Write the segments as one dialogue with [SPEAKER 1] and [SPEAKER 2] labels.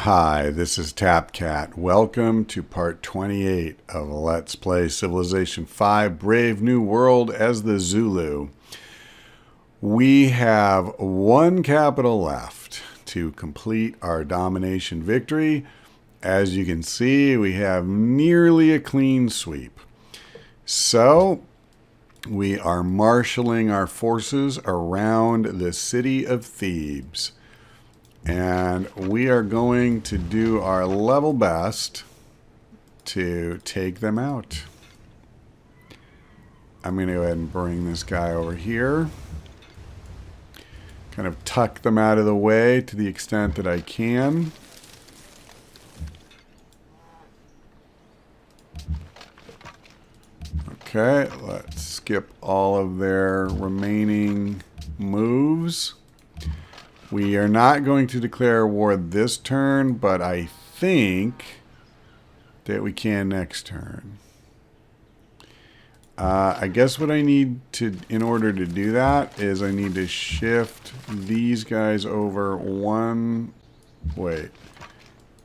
[SPEAKER 1] Hi, this is TapCat. Welcome to part 28 of Let's Play Civilization 5 Brave New World as the Zulu. We have one capital left to complete our domination victory. As you can see, we have nearly a clean sweep. So, we are marshaling our forces around the city of Thebes. And we are going to do our level best to take them out. I'm going to go ahead and bring this guy over here. Kind of tuck them out of the way to the extent that I can. Okay, let's skip all of their remaining moves. We are not going to declare war this turn, but I think that we can next turn. I guess what I need to, in order to do that, is I need to shift these guys over one. Wait.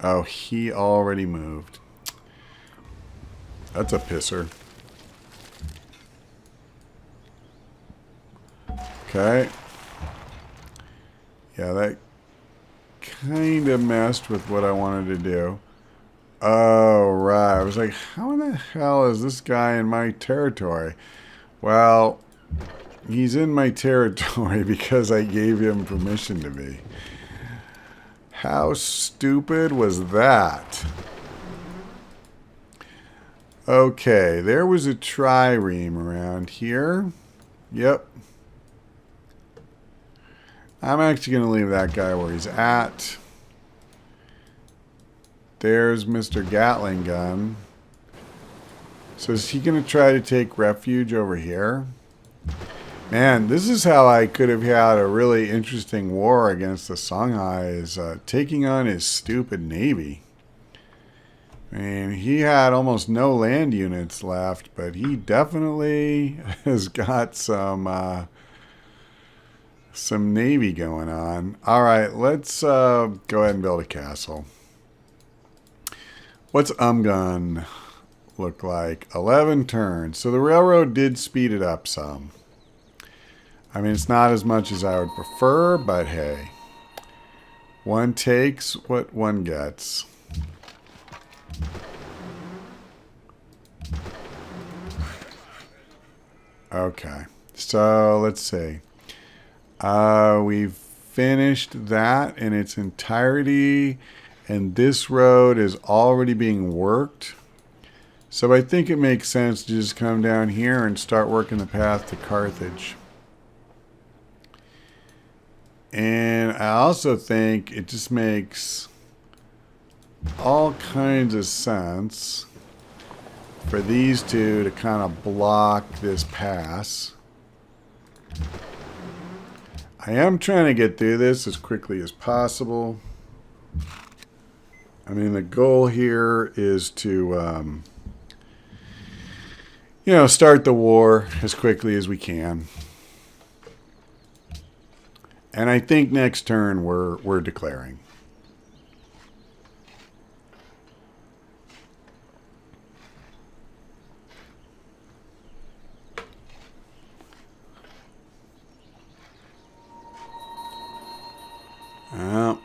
[SPEAKER 1] Oh, he already moved. That's a pisser. Okay. Yeah, that kind of messed with what I wanted to do. Oh, right. I was like, how in the hell is this guy in my territory? Well, he's in my territory because I gave him permission to be. How stupid was that? Okay, there was a trireme around here. Yep. I'm actually going to leave that guy where he's at. There's Mr. Gatling Gun. So is he going to try to take refuge over here? Man, this is how I could have had a really interesting war against the Songhai, is taking on his stupid navy. I mean, he had almost no land units left, but he definitely has got some navy going on. All right, let's go ahead and build a castle. What's Umgun look like? 11 turns. So the railroad did speed it up some. I mean, it's not as much as I would prefer, but hey. One takes what one gets. Okay, so let's see. We've finished that in its entirety, and this road is already being worked. So I think it makes sense to just come down here and start working the path to Carthage. And I also think it just makes all kinds of sense for these two to kind of block this pass. I am trying to get through this as quickly as possible. I mean, the goal here is to, start the war as quickly as we can. And I think next turn we're declaring.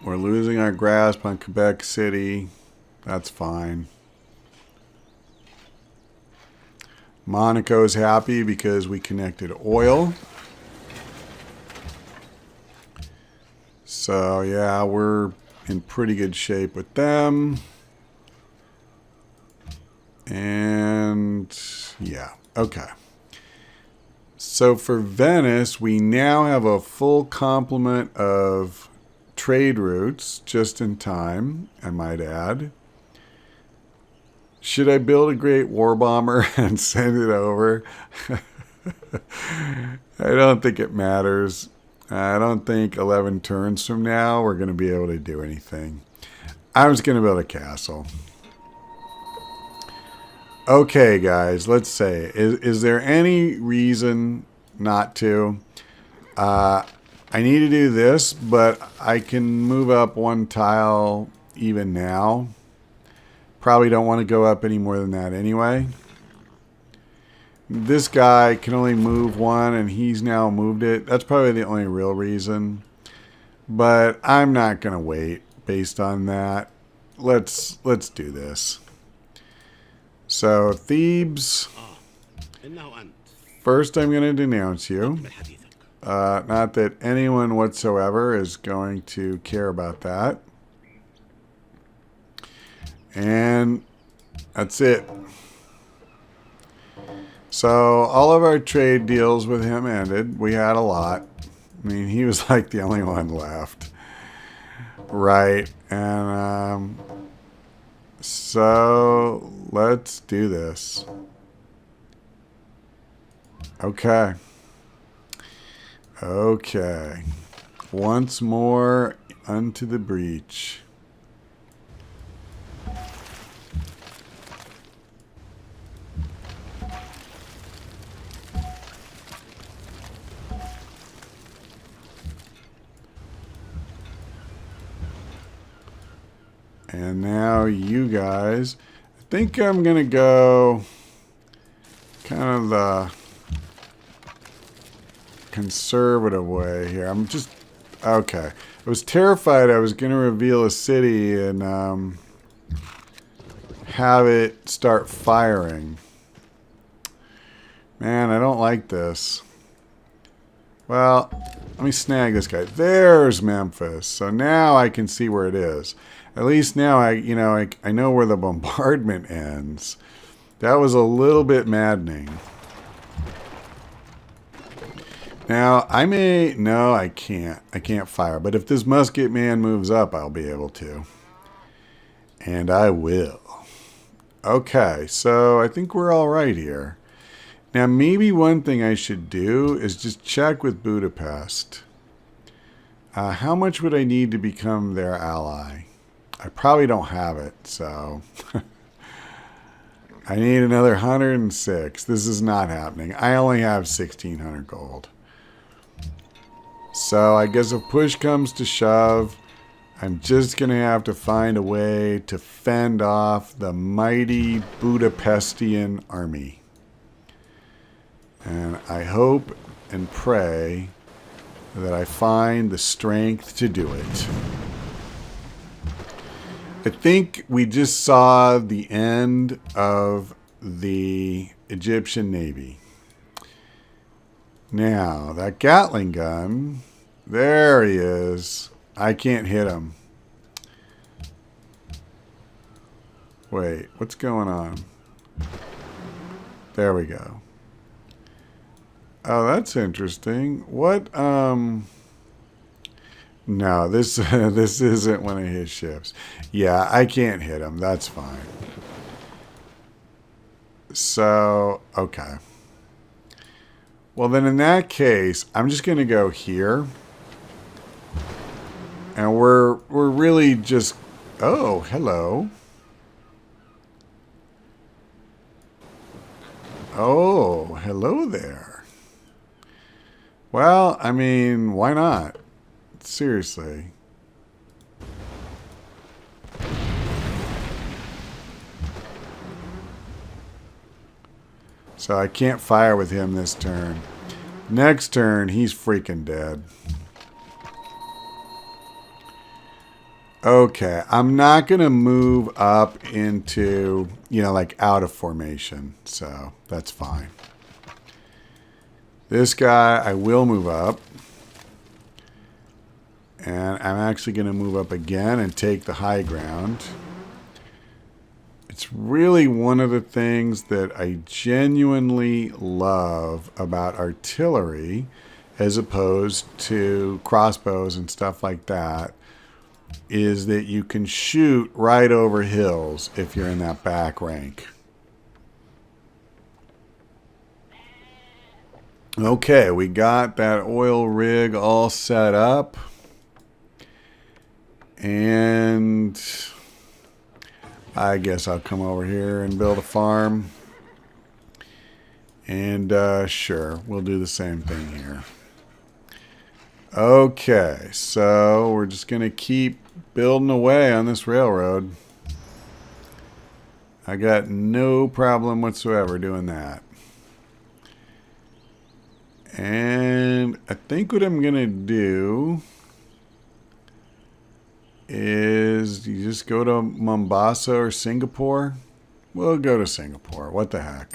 [SPEAKER 1] We're losing our grasp on Quebec City. That's fine. Monaco's happy because we connected oil. So, yeah, we're in pretty good shape with them. And, yeah, okay. So, for Venice, we now have a full complement of trade routes, just in time, I might add. Should I build a great war bomber and send it over? I don't think it matters. I don't think 11 turns from now we're going to be able to do anything. I'm just going to build a castle. Okay, guys, let's say, is there any reason not to? I need to do this, but I can move up one tile even now. Probably don't want to go up any more than that anyway. This guy can only move one, and he's now moved it. That's probably the only real reason. But I'm not going to wait based on that. Let's do this. So, Thebes. First, I'm going to denounce you. Not that anyone whatsoever is going to care about that. And that's it. So all of our trade deals with him ended. We had a lot. I mean, he was like the only one left. Right. And so let's do this. Okay. Okay. Once more unto the breach. And now you guys, I think I'm going to go kind of the conservative way here. I'm just, okay. I was terrified I was going to reveal a city and have it start firing. Man, I don't like this. Well, let me snag this guy. There's Memphis. So now I can see where it is. At least now I know where the bombardment ends. That was a little bit maddening. Now, no, I can't. I can't fire. But if this musket man moves up, I'll be able to. And I will. Okay, so I think we're all right here. Now, maybe one thing I should do is just check with Budapest. How much would I need to become their ally? I probably don't have it, so I need another 106. This is not happening. I only have 1,600 gold. So I guess if push comes to shove, I'm just going to have to find a way to fend off the mighty Budapestian army. And I hope and pray that I find the strength to do it. I think we just saw the end of the Egyptian Navy. Now, that Gatling gun, there he is. I can't hit him. Wait, what's going on? There we go. Oh, that's interesting. What, no, this this isn't one of his ships. Yeah, I can't hit him. That's fine. So, okay. Well, then in that case, I'm just going to go here. And we're really just... Oh, hello. Oh, hello there. Well, I mean, why not? Seriously. So I can't fire with him this turn. Next turn, he's freaking dead. Okay, I'm not going to move up into, like out of formation. So that's fine. This guy, I will move up. And I'm actually going to move up again and take the high ground. It's really one of the things that I genuinely love about artillery as opposed to crossbows and stuff like that, is that you can shoot right over hills if you're in that back rank. Okay, we got that oil rig all set up. And I guess I'll come over here and build a farm. And sure, we'll do the same thing here. Okay, so we're just going to keep building away on this railroad. I got no problem whatsoever doing that. And I think what I'm going to do is you just go to Mombasa or Singapore. We'll go to Singapore. What the heck?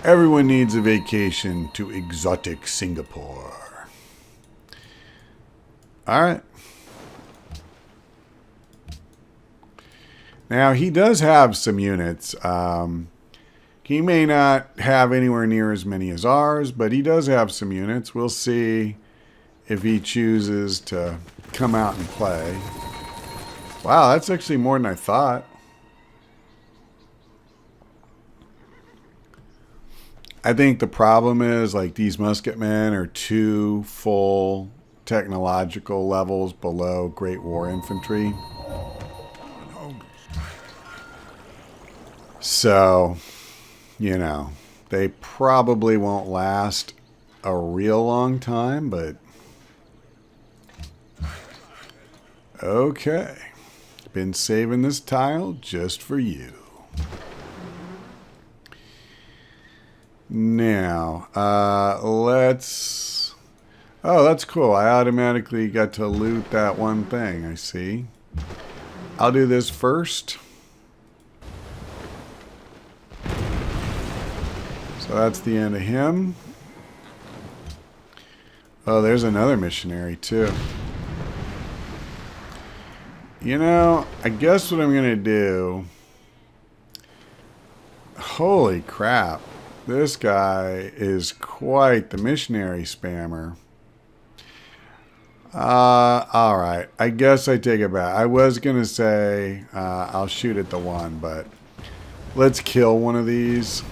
[SPEAKER 1] Everyone needs a vacation to exotic Singapore. All right. Now, he does have some units. He may not have anywhere near as many as ours, but he does have some units. We'll see if he chooses to come out and play. Wow, that's actually more than I thought. I think the problem is, like, these musketmen are 2 full technological levels below Great War Infantry. So, you know, they probably won't last a real long time, but okay. Been saving this tile just for you. Now, let's... Oh, that's cool. I automatically got to loot that one thing, I see. I'll do this first. So that's the end of him. Oh, there's another missionary too. You know, I guess what I'm going to do... Holy crap. This guy is quite the missionary spammer. Alright. I guess I take it back. I was going to say I'll shoot at the one, but let's kill one of these.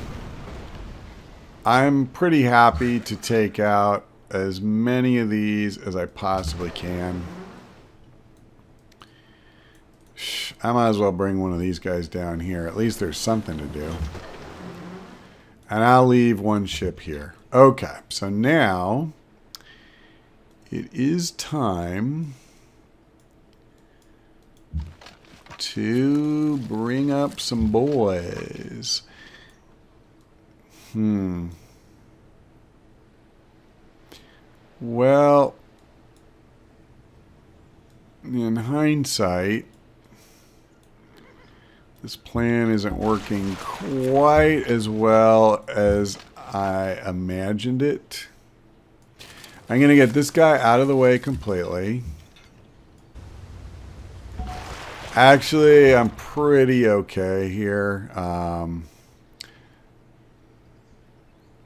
[SPEAKER 1] I'm pretty happy to take out as many of these as I possibly can. I might as well bring one of these guys down here. At least there's something to do. And I'll leave one ship here. Okay, so now it is time to bring up some boys. Well, in hindsight, this plan isn't working quite as well as I imagined it. I'm going to get this guy out of the way completely. Actually, I'm pretty okay here.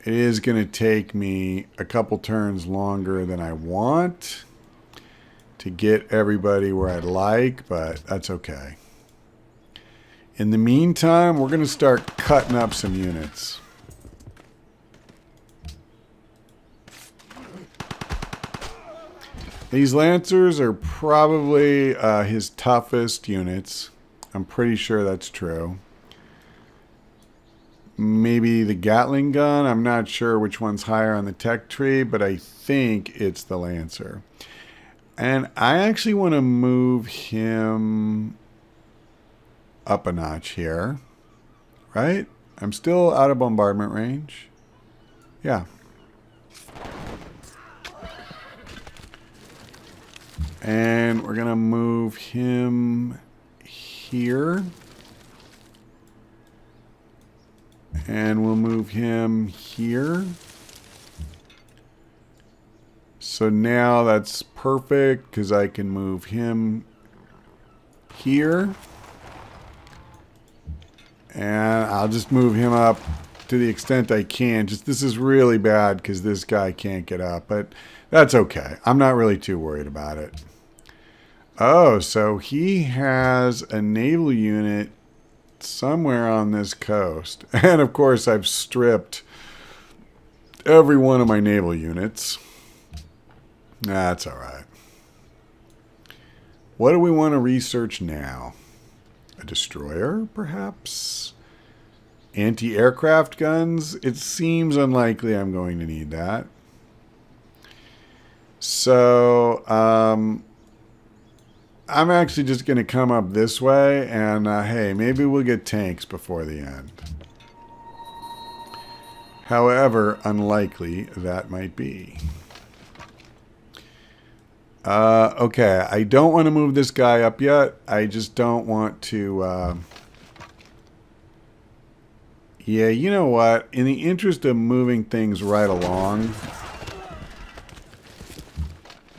[SPEAKER 1] It is going to take me a couple turns longer than I want to get everybody where I'd like, but that's okay. In the meantime, we're going to start cutting up some units. These Lancers are probably his toughest units. I'm pretty sure that's true. Maybe the Gatling gun. I'm not sure which one's higher on the tech tree, but I think it's the Lancer. And I actually want to move him up a notch here. Right? I'm still out of bombardment range. Yeah. And we're going to move him here. And we'll move him here. So now that's perfect because I can move him here. And I'll just move him up to the extent I can. Just this is really bad because this guy can't get up. But that's okay. I'm not really too worried about it. Oh, so he has a naval unit somewhere on this coast. And of course I've stripped every one of my naval units. That's alright. What do we want to research now? A destroyer, perhaps? Anti-aircraft guns? It seems unlikely I'm going to need that. So, I'm actually just going to come up this way, and hey, maybe we'll get tanks before the end. However unlikely that might be. Okay, I don't want to move this guy up yet. I just don't want to... Yeah, you know what? In the interest of moving things right along,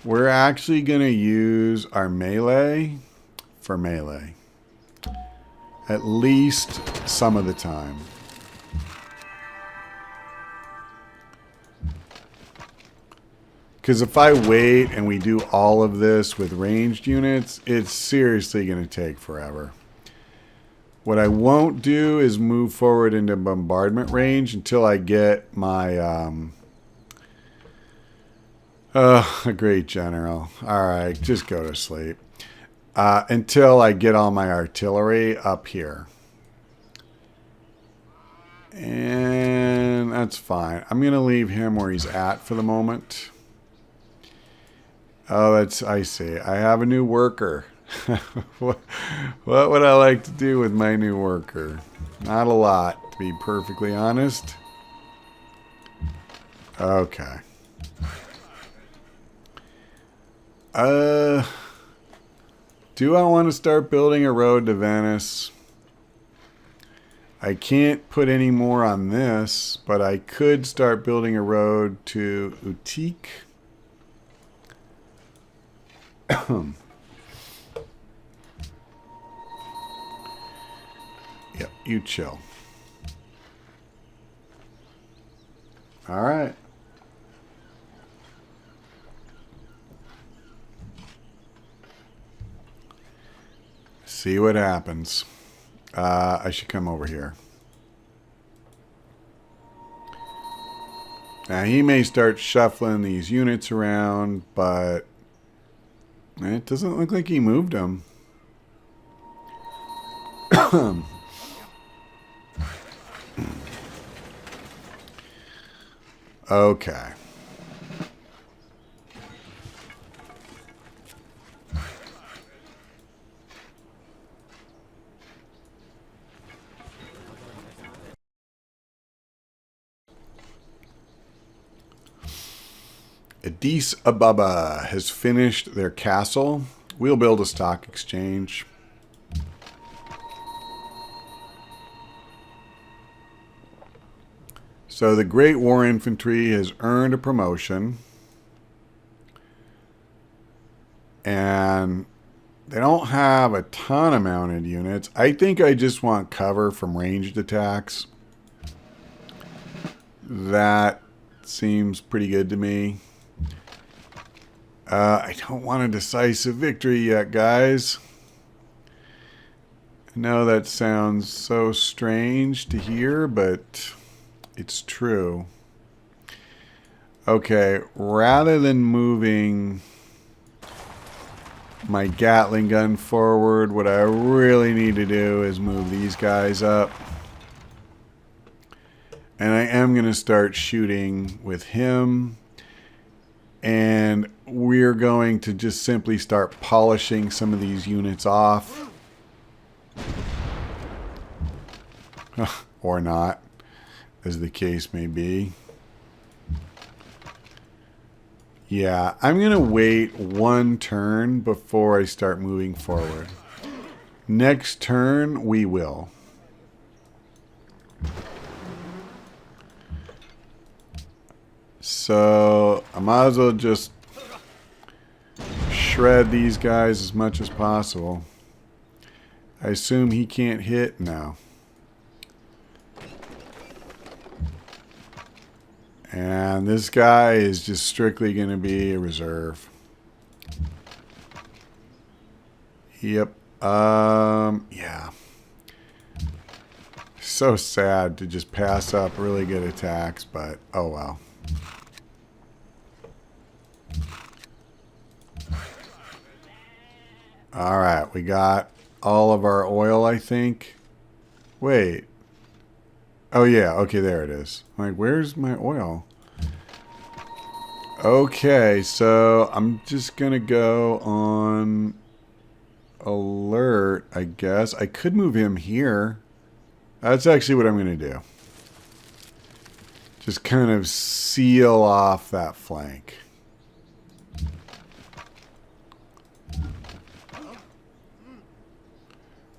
[SPEAKER 1] we're actually going to use our melee for melee. At least some of the time. Because if I wait and we do all of this with ranged units, it's seriously going to take forever. What I won't do is move forward into bombardment range until I get my... a great general. Alright, just go to sleep. Until I get all my artillery up here. And that's fine. I'm going to leave him where he's at for the moment. Oh, that's... I see. I have a new worker. What would I like to do with my new worker? Not a lot, to be perfectly honest. Okay. Do I want to start building a road to Venice? I can't put any more on this, but I could start building a road to Utique. Yep, you chill. All right. See what happens. I should come over here. Now, he may start shuffling these units around, but it doesn't look like he moved them. Okay. Addis Ababa has finished their castle. We'll build a stock exchange. So the Great War Infantry has earned a promotion. And they don't have a ton of mounted units. I think I just want cover from ranged attacks. That seems pretty good to me. I don't want a decisive victory yet, guys. I know that sounds so strange to hear, but it's true. Okay, rather than moving my Gatling gun forward, what I really need to do is move these guys up. And I am going to start shooting with him. And we're going to just simply start polishing some of these units off. Or not, as the case may be. Yeah, I'm going to wait one turn before I start moving forward. Next turn, we will. So, I might as well just shred these guys as much as possible. I assume he can't hit now. And this guy is just strictly going to be a reserve. Yep. Yeah. So sad to just pass up really good attacks, but oh well. Alright, we got all of our oil, I think. Wait. Oh yeah, okay, there it is. Like, where's my oil? Okay, so I'm just gonna go on alert, I guess. I could move him here. That's actually what I'm going to do. Just kind of seal off that flank.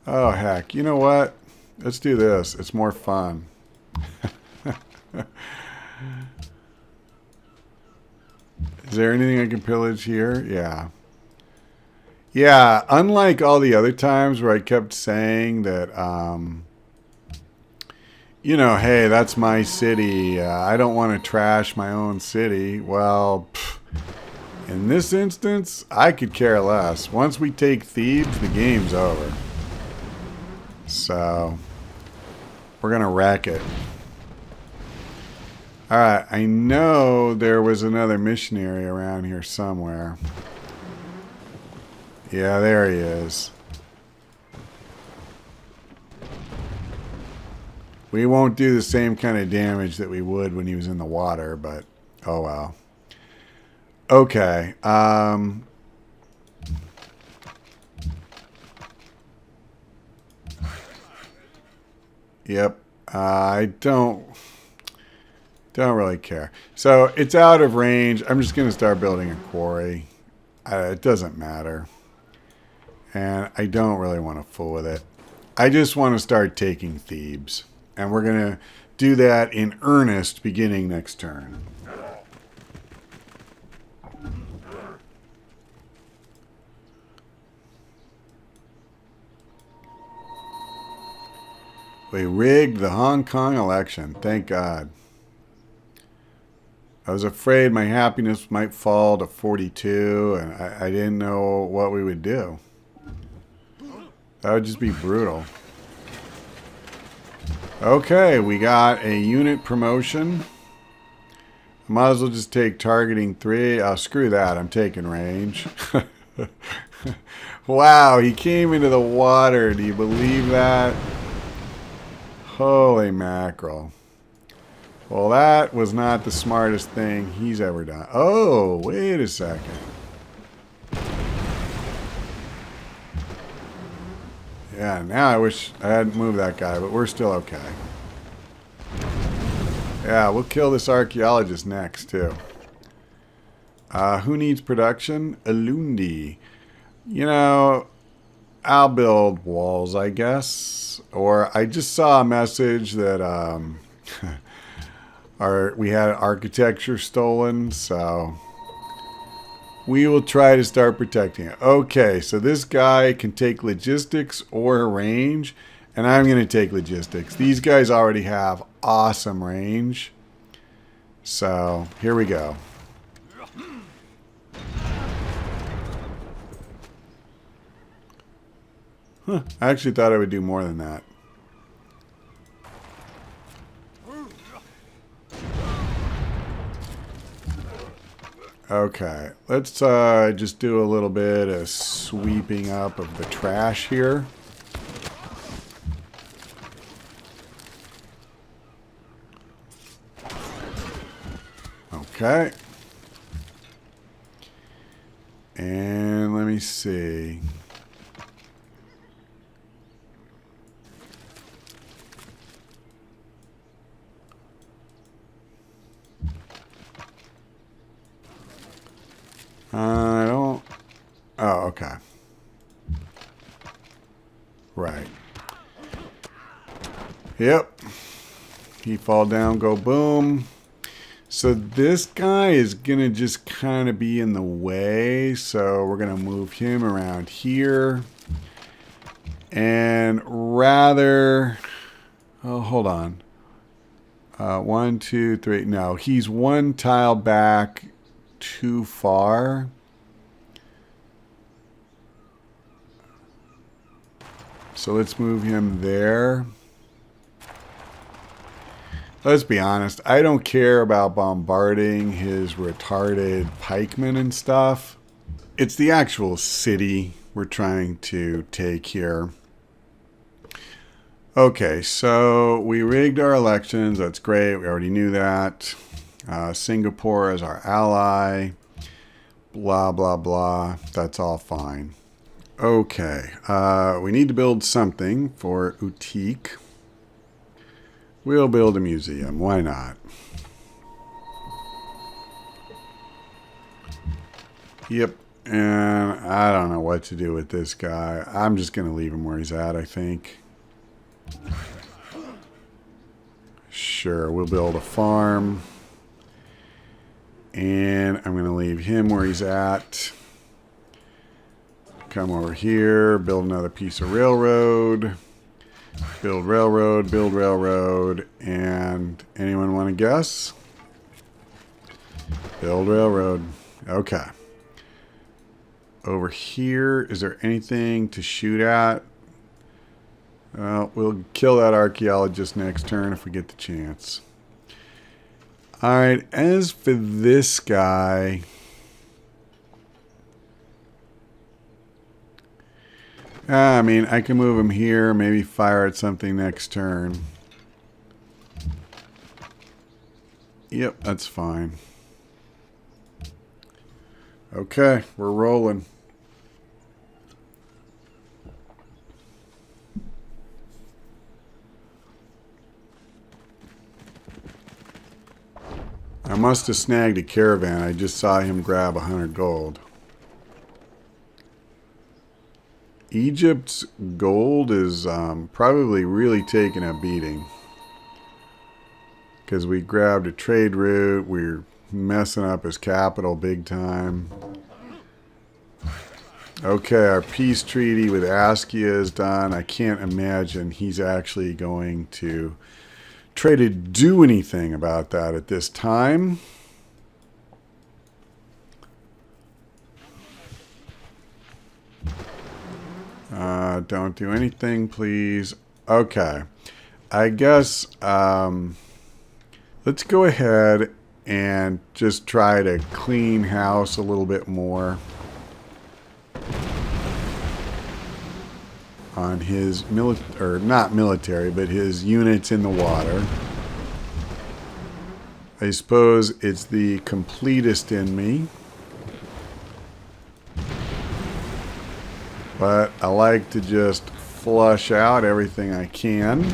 [SPEAKER 1] Oh, heck. You know what? Let's do this. It's more fun. Is there anything I can pillage here? Yeah. Yeah, unlike all the other times where I kept saying that, you know, hey, that's my city. I don't want to trash my own city. Well, in this instance, I could care less. Once we take Thebes, the game's over. So, we're going to wreck it. Alright, I know there was another missionary around here somewhere. Yeah, there he is. We won't do the same kind of damage that we would when he was in the water, but oh well. Okay. Yep. I don't really care. So it's out of range. I'm just going to start building a quarry. It doesn't matter. And I don't really want to fool with it. I just want to start taking Thebes. And we're going to do that in earnest beginning next turn. We rigged the Hong Kong election. Thank God. I was afraid my happiness might fall to 42, and I didn't know what we would do. That would just be brutal. Okay, we got a unit promotion. Might as well just take targeting 3. Oh, screw that. I'm taking range. Wow, he came into the water. Do you believe that? Holy mackerel. Well, that was not the smartest thing he's ever done. Oh, wait a second. Yeah, now I wish I hadn't moved that guy, but we're still okay. Yeah, we'll kill this archaeologist next, too. Who needs production? Alundi. You know, I'll build walls, I guess. Or I just saw a message that we had architecture stolen, so we will try to start protecting it. Okay, so this guy can take logistics or range, and I'm going to take logistics. These guys already have awesome range. So, here we go. Huh, I actually thought I would do more than that. Okay, let's just do a little bit of sweeping up of the trash here. Okay. And let me see. I don't... Oh, okay. Right. Yep. He fall down, go boom. So this guy is going to just kind of be in the way. So we're going to move him around here. And rather... Oh, hold on. 1, 2, 3. No, he's one tile back too far. So let's move him there. Let's be honest, I don't care about bombarding his retarded pikemen and stuff. It's the actual city we're trying to take here. Okay, so we rigged our elections. That's great. We already knew that. Singapore is our ally. Blah, blah, blah. That's all fine. Okay, we need to build something for Utique. We'll build a museum. Why not? Yep. And I don't know what to do with this guy. I'm just going to leave him where he's at, I think. Sure, we'll build a farm. And I'm going to leave him where he's at. Come over here, build another piece of railroad. Build railroad, and anyone want to guess? Build railroad. Okay. Over here, is there anything to shoot at? Well, we'll kill that archaeologist next turn if we get the chance. Alright, as for this guy... I mean, I can move him here, maybe fire at something next turn. Yep, that's fine. Okay, we're rolling. I must have snagged a caravan. I just saw him grab 100 gold. Egypt's gold is probably really taking a beating. Because we grabbed a trade route. We're messing up his capital big time. Okay, our peace treaty with Askia is done. I can't imagine he's actually going to try to do anything about that at this time. Don't do anything, please. Okay. I guess let's go ahead and just try to clean house a little bit more on his not military, but his units in the water. I suppose it's the completest in me. But I like to just flush out everything I can.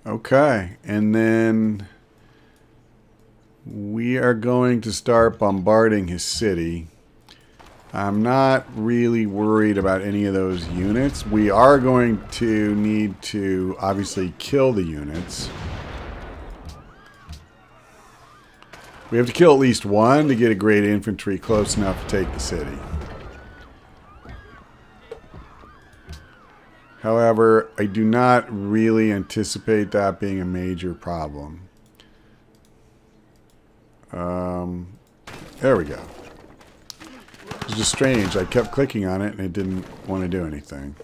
[SPEAKER 1] Okay, and then we are going to start bombarding his city. I'm not really worried about any of those units. We are going to need to obviously kill the units. We have to kill at least one to get a great infantry close enough to take the city. However, I do not really anticipate that being a major problem. There we go. It's just strange. I kept clicking on it and it didn't want to do anything.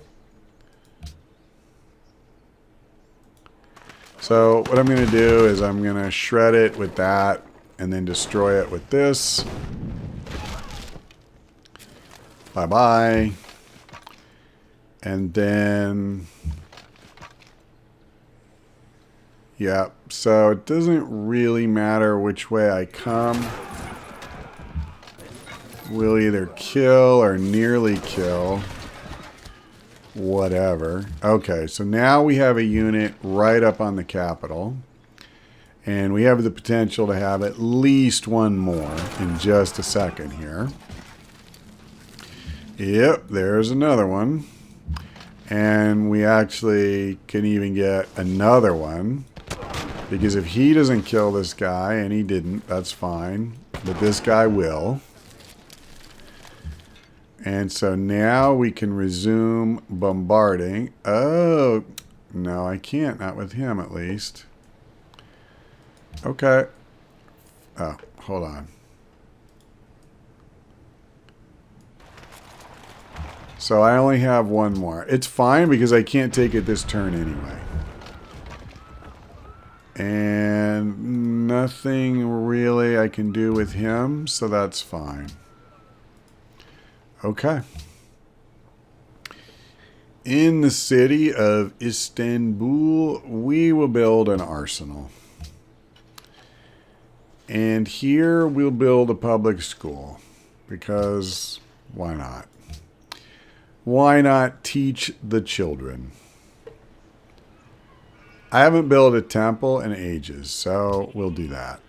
[SPEAKER 1] So what I'm going to do is I'm going to shred it with that and then destroy it with this. Bye-bye. And then... yeah, so it doesn't really matter which way I come. We'll either kill or nearly kill. Whatever. Okay, so now we have a unit right up on the capital. And we have the potential to have at least one more in just a second here. Yep, there's another one. And we actually can even get another one. Because if he doesn't kill this guy, and he didn't, that's fine. But this guy will. And so now we can resume bombarding. Oh, no, I can't. Not with him, at least. Okay. Oh, hold on. So I only have one more. It's fine because I can't take it this turn anyway. And nothing really I can do with him, so that's fine. Okay. In the city of Istanbul, we will build an arsenal. And here we'll build a public school. because why not? Why not teach the children? I haven't built a temple in ages, so we'll do that.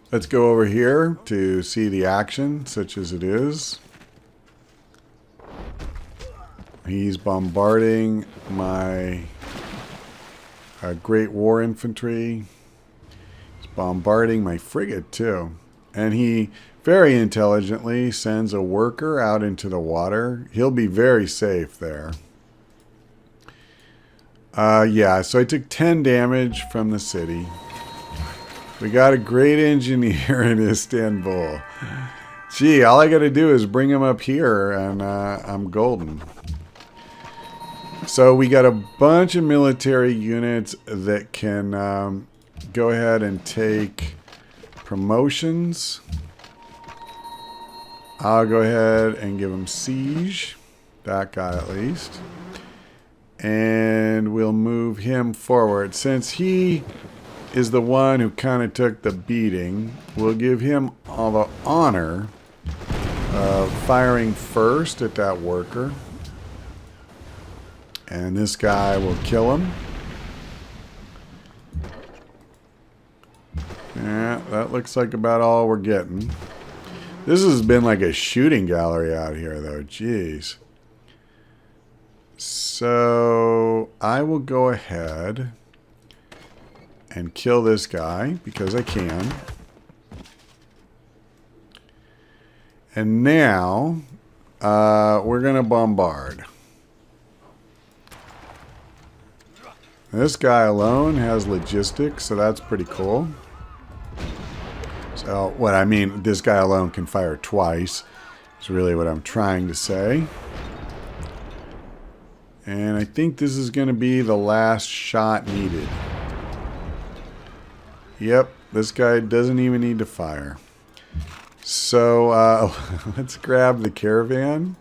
[SPEAKER 1] Let's go over here to see the action, such as it is. He's bombarding my Great War Infantry. He's bombarding my frigate, too. And he very intelligently sends a worker out into the water. He'll be very safe there. Yeah, so I took 10 damage from the city. We got a great engineer in Istanbul. Gee, all I got to do is bring him up here and I'm golden. So we got a bunch of military units that can go ahead and take promotions. I'll go ahead and give him siege. That guy at least. And we'll move him forward. Since he is the one who kind of took the beating, we'll give him all the honor of firing first at that worker. And this guy will kill him. Yeah, that looks like about all we're getting. This has been like a shooting gallery out here, though. Jeez. So I will go ahead and kill this guy because I can. And now we're going to bombard. This guy alone has logistics, so that's pretty cool. So what I mean, this guy alone can fire twice. Is really what I'm trying to say. And I think this is going to be the last shot needed. Yep, this guy doesn't even need to fire. So let's grab the caravan.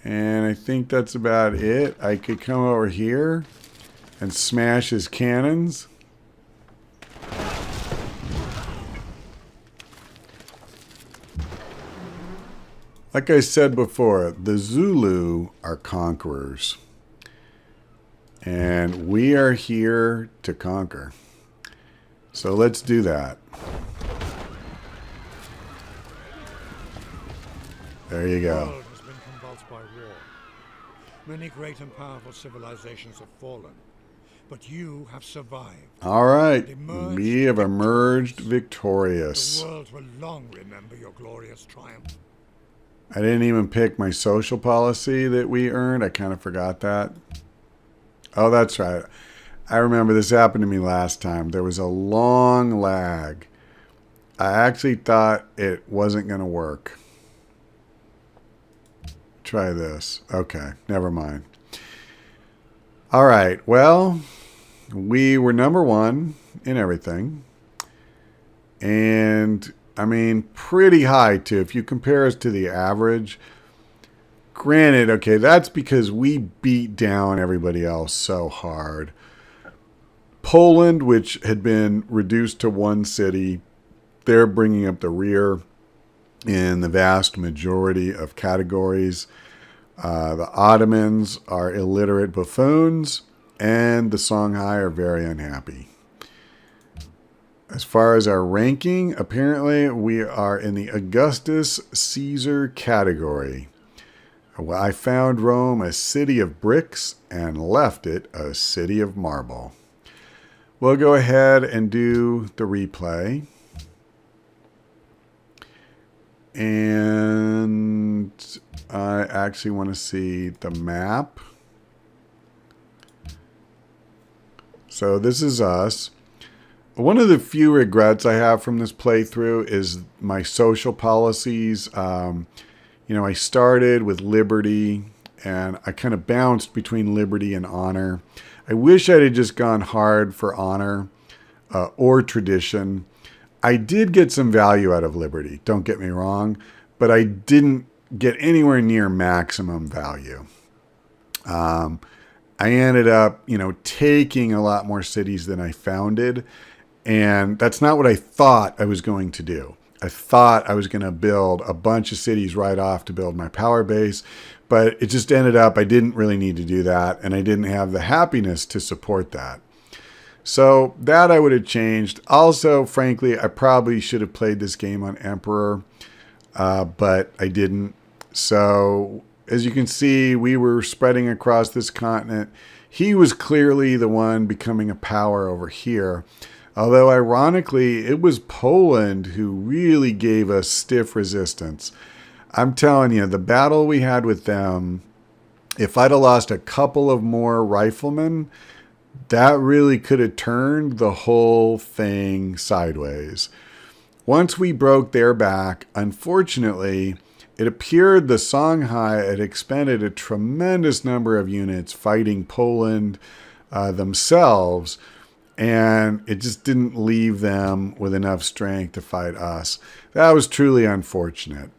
[SPEAKER 1] And I think that's about it. I could come over here and smash his cannons. Like I said before, the Zulu are conquerors. And we are here to conquer. So let's do that. There you go.
[SPEAKER 2] The world has been convulsed by war. Many great and powerful civilizations have fallen. But you have survived.
[SPEAKER 1] All right. We have emerged victorious.
[SPEAKER 2] The world will long remember your glorious triumph.
[SPEAKER 1] I didn't even pick my social policy that we earned. I kind of forgot that. Oh, that's right. I remember this happened to me last time. There was a long lag. I actually thought it wasn't going to work. Try this. Okay, never mind. All right, well, we were number one in everything. And, I mean, pretty high, too. If you compare us to the average, granted, okay, that's because we beat down everybody else so hard. Poland, which had been reduced to one city, they're bringing up the rear in the vast majority of categories. The Ottomans are illiterate buffoons, and the Songhai are very unhappy. As far as our ranking, apparently we are in the Augustus Caesar category. Well, I found Rome a city of bricks and left it a city of marble. We'll go ahead and do the replay. And I actually want to see the map. So this is us. One of the few regrets I have from this playthrough is my social policies. I started with liberty and I kind of bounced between liberty and honor. I wish I'd have just gone hard for honor or tradition. I did get some value out of liberty, don't get me wrong, but I didn't get anywhere near maximum value. I ended up, taking a lot more cities than I founded. And that's not what I thought I was going to do. I thought I was going to build a bunch of cities right off to build my power base, but it just ended up I didn't really need to do that, and I didn't have the happiness to support that. So that I would have changed. Also, frankly, I probably should have played this game on Emperor, but I didn't. So as you can see, we were spreading across this continent. He was clearly the one becoming a power over here. Although, ironically, it was Poland who really gave us stiff resistance. I'm telling you, the battle we had with them, if I'd have lost a couple of more riflemen, that really could have turned the whole thing sideways. Once we broke their back, unfortunately, it appeared the Songhai had expended a tremendous number of units fighting Poland themselves, and it just didn't leave them with enough strength to fight us. That was truly unfortunate.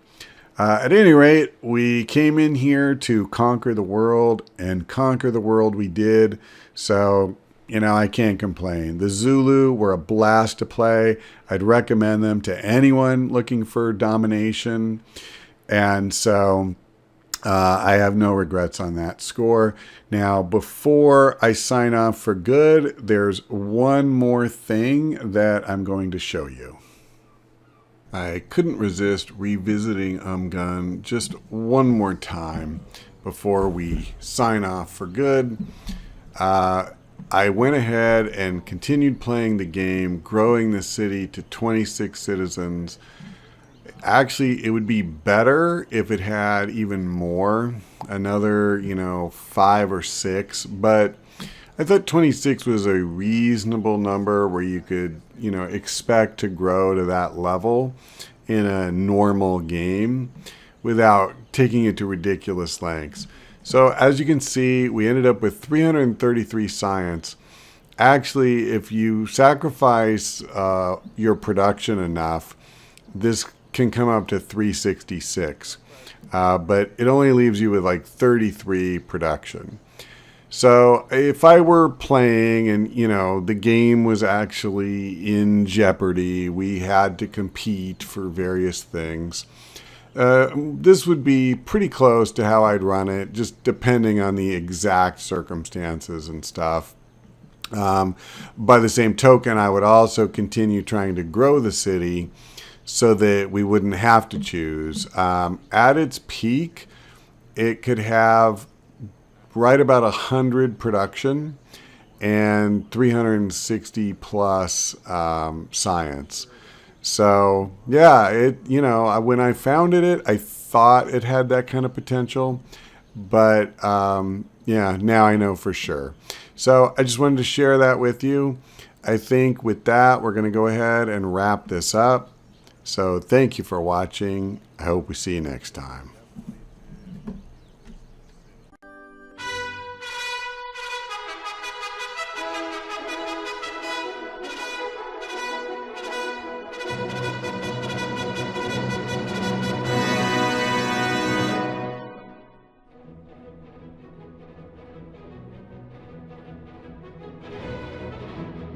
[SPEAKER 1] At any rate, we came in here to conquer the world, and conquer the world we did. So, I can't complain. The Zulu were a blast to play. I'd recommend them to anyone looking for domination. And so I have no regrets on that score. Now, before I sign off for good, there's one more thing that I'm going to show you. I couldn't resist revisiting Gun just one more time before we sign off for good. I went ahead and continued playing the game, growing the city to 26 citizens. Actually, it would be better if it had even more, another, 5 or 6, but I thought 26 was a reasonable number where you could, expect to grow to that level in a normal game without taking it to ridiculous lengths. So as you can see, we ended up with 333 science. Actually, if you sacrifice your production enough, this can come up to 366. But it only leaves you with like 33 production. So if I were playing and, the game was actually in jeopardy, we had to compete for various things, this would be pretty close to how I'd run it, just depending on the exact circumstances and stuff. By the same token, I would also continue trying to grow the city so that we wouldn't have to choose. At its peak, it could have right about 100 production and 360 plus science. So yeah, when I founded it, I thought it had that kind of potential, but now I know for sure. So I just wanted to share that with you. I think with that, we're going to go ahead and wrap this up. So thank you for watching. I hope we see you next time.